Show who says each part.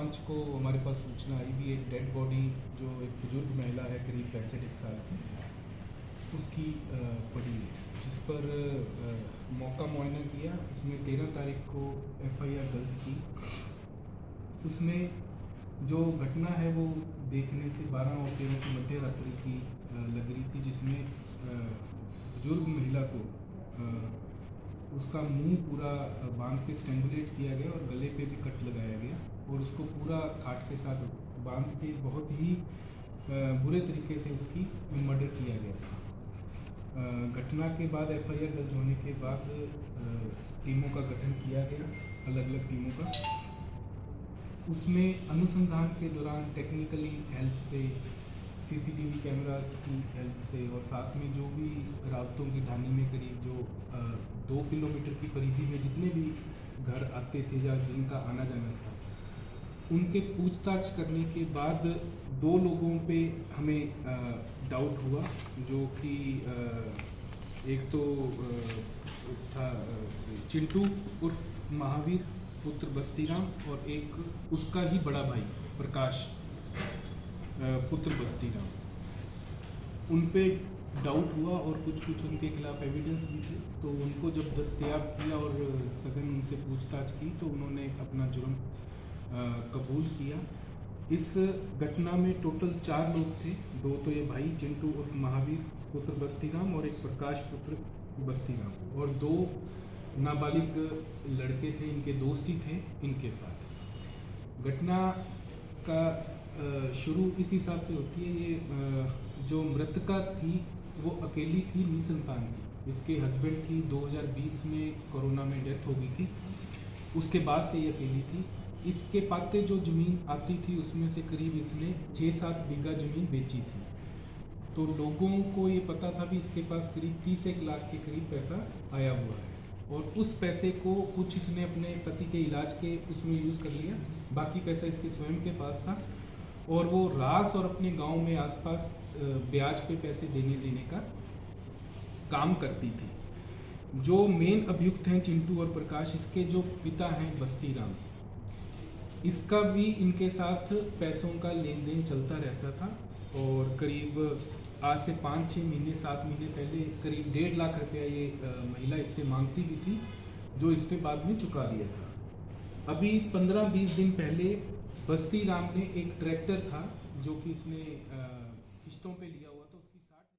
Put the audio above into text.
Speaker 1: 5 को हमारे पास सूचना आई भी, एक डेड बॉडी जो एक बुजुर्ग महिला है करीब 65 साल की, उसकी पड़ी है, जिस पर मौका मुआयना किया। इसमें 13 तारीख को FIR दर्ज की। उसमें जो घटना है वो देखने से 12 और 13 की मध्य रात्रि की लग रही थी, जिसमें बुजुर्ग महिला को उसका मुंह पूरा बांध के स्ट्रेंगुलेट किया गया और गले पे भी कट लगाया गया और उसको पूरा खाट के साथ बांध के बहुत ही बुरे तरीके से उसकी मर्डर किया गया था। घटना के बाद FIR दर्ज होने के बाद टीमों का गठन किया गया, अलग अलग टीमों का। उसमें अनुसंधान के दौरान टेक्निकली हेल्प से, CCTV कैमरास की हेल्प से और साथ में जो भी रावतों की ढानी में करीब जो 2 किलोमीटर की परिधि में जितने भी घर आते थे या जिनका आना जाना था, उनके पूछताछ करने के बाद 2 लोगों पे हमें डाउट हुआ, जो कि एक तो था चिंटू उर्फ महावीर पुत्र बस्तीराम और एक उसका ही बड़ा भाई प्रकाश पुत्र बस्तीराम। उन पे डाउट हुआ और कुछ उनके खिलाफ एविडेंस भी थे, तो उनको जब दस्तयाब किया और सघन उनसे पूछताछ की तो उन्होंने अपना जुर्म कबूल किया। इस घटना में टोटल 4 लोग थे, 2 तो ये भाई चिंटू उर्फ महावीर पुत्र बस्तीराम और एक प्रकाश पुत्र बस्तीराम, और 2 नाबालिग लड़के थे, इनके दोस्त ही थे इनके साथ। घटना का शुरू इस हिसाब से होती है। ये जो मृतका थी वो अकेली थी, निसंतान थी। इसके हस्बैंड की 2020 में कोरोना में डेथ हो गई थी, उसके बाद से ये अकेली थी। इसके पाते जो ज़मीन आती थी उसमें से करीब इसने 6-7 बीघा ज़मीन बेची थी। तो लोगों को ये पता था भी इसके पास करीब 30 लाख के करीब पैसा आया हुआ है, और उस पैसे को कुछ इसने अपने पति के इलाज के उसमें यूज़ कर लिया, बाकी पैसा इसके स्वयं के पास था। और वो रास और अपने गांव में आसपास ब्याज पे पैसे देने लेने का काम करती थी। जो मेन अभियुक्त हैं चिंटू और प्रकाश, इसके जो पिता हैं बस्तीराम, इसका भी इनके साथ पैसों का लेन देन चलता रहता था। और करीब आज से 5-6 महीने 7 महीने पहले करीब 1.5 लाख रुपया ये महिला इससे मांगती भी थी, जो इसने बाद में चुका दिया था। अभी 15-20 दिन पहले बस्तीराम ने एक ट्रैक्टर था जो कि इसने किस्तों पे लिया